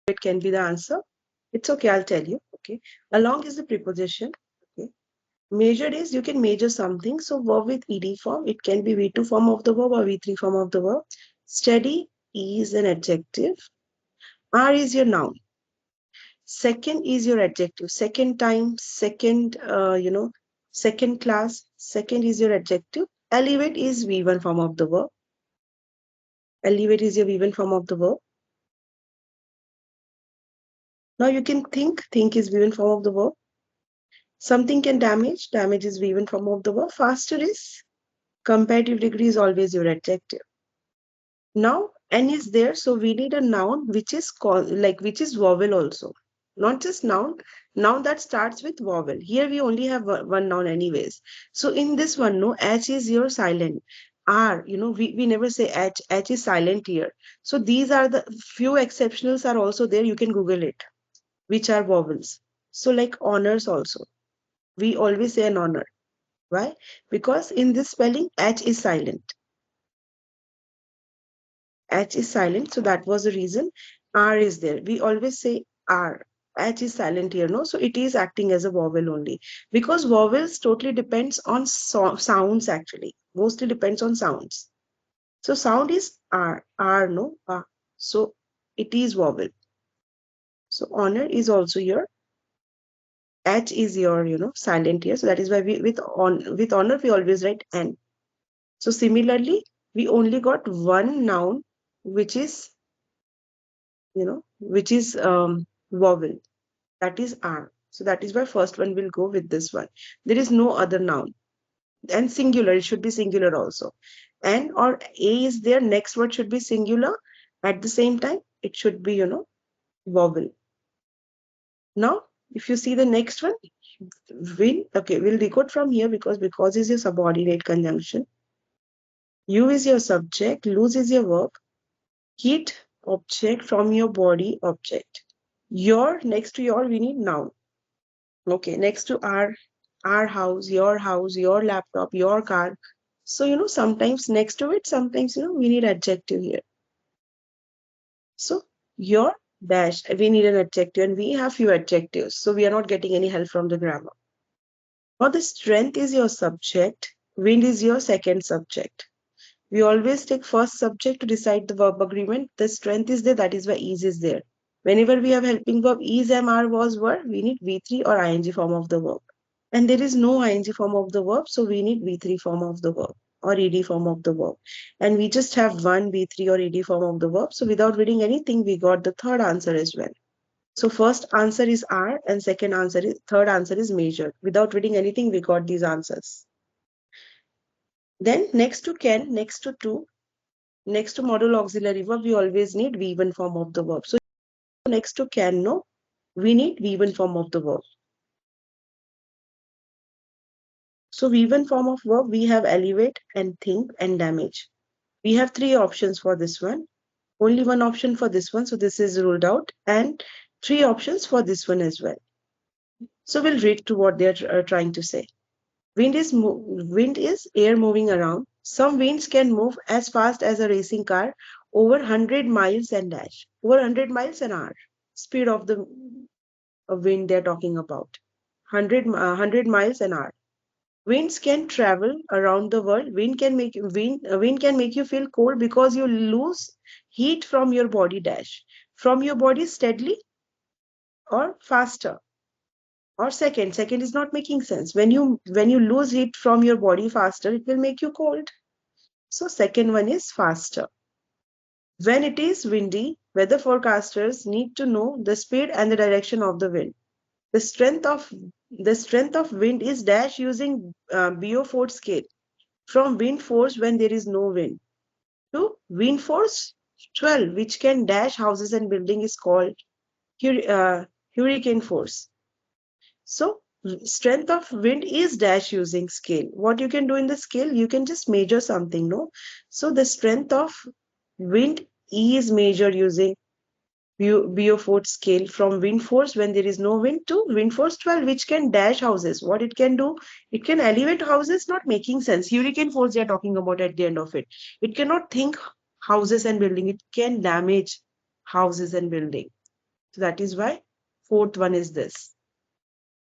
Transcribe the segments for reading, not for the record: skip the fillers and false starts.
it can be the answer. It's okay, I'll tell you. Okay. Along is the preposition. Okay. Measured is you can measure something. So verb with ed form, it can be V2 form of the verb or V3 form of the verb. Steady is an adjective. R is your noun. Second is your adjective. Second time, second, second class. Second is your adjective. Elevate is V1 form of the verb. Elevate is your V1 form of the verb. Now you can think. Think is V1 form of the verb. Something can damage. Damage is V1 form of the verb. Faster is comparative degree is always your adjective. Now N is there, so we need a noun which is called which is vowel also. Not just noun that starts with vowel. Here we only have one noun anyways. So in this one, no, H is your silent. R, we never say H. H is silent here. So these are the few exceptionals are also there. You can Google it, which are vowels. So like honors also. We always say an honor. Why? Because in this spelling, H is silent. H is silent. So that was the reason. R is there. We always say R. H is silent here, no? So it is acting as a vowel only. Because vowels totally depends on sounds actually. Mostly depends on sounds. So sound is R. R, no? R. So it is vowel. So honor is also your H is your, silent here. So that is why we with honor we always write N. So similarly, we only got one noun which is vowel. That is R. So that is why first one will go with this one. There is no other noun. And singular, it should be singular also. And or A is there, next word should be singular. At the same time, it should be, vowel. Now, if you see the next one, win. Okay, we'll decode from here because is your subordinate conjunction. You is your subject, lose is your verb. Heat, object, from your body, object. Your, next to your, we need noun. Okay, next to our house, your laptop, your car. So, sometimes next to it, sometimes, we need adjective here. So, your dash, we need an adjective and we have few adjectives. So, we are not getting any help from the grammar. Now, the strength is your subject. Wind is your second subject. We always take first subject to decide the verb agreement. The strength is there, that is why is there. Whenever we have helping verb, is, am, are, was, were, we need V3 or ing form of the verb. And there is no ing form of the verb, so we need V3 form of the verb or ed form of the verb. And we just have one V3 or ed form of the verb. So without reading anything, we got the third answer as well. So first answer is R and third answer is measured. Without reading anything, we got these answers. Then next to can, next to to, next to modal auxiliary verb, we always need V1 form of the verb. So next to can, no, we need V1 form of the verb. So V1 form of verb, we have elevate and think and damage. We have three options for this one. Only one option for this one. So this is ruled out and three options for this one as well. So we'll read to what they're trying to say. Wind is air moving around. Some winds can move as fast as a racing car over 100 miles and dash. Over 100 miles an hour. Speed of the wind they're talking about. 100 miles an hour. Winds can travel around the world. Wind can make you feel cold because you lose heat from your body dash. From your body steadily or faster. Or second is not making sense. When you lose heat from your body faster, it will make you cold. So second one is faster. When it is windy, weather forecasters need to know the speed and the direction of the wind. The strength of wind is dash using Beaufort scale. From wind force when there is no wind to wind force 12, which can dash houses and building, is called hurricane force. So strength of wind is dash using scale. What you can do in the scale, you can just measure something, no? So the strength of wind is measured using Beaufort scale from wind force when there is no wind to wind force 12, which can dash houses. What it can do, it can elevate houses, not making sense. Hurricane force they are talking about at the end of it. It cannot think houses and building. It can damage houses and building. So that is why fourth one is this.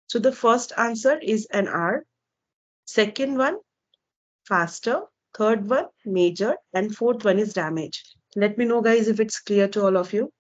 So the first answer is an R. Second one, faster. Third one, major. And fourth one is damage. Let me know, guys, if it's clear to all of you.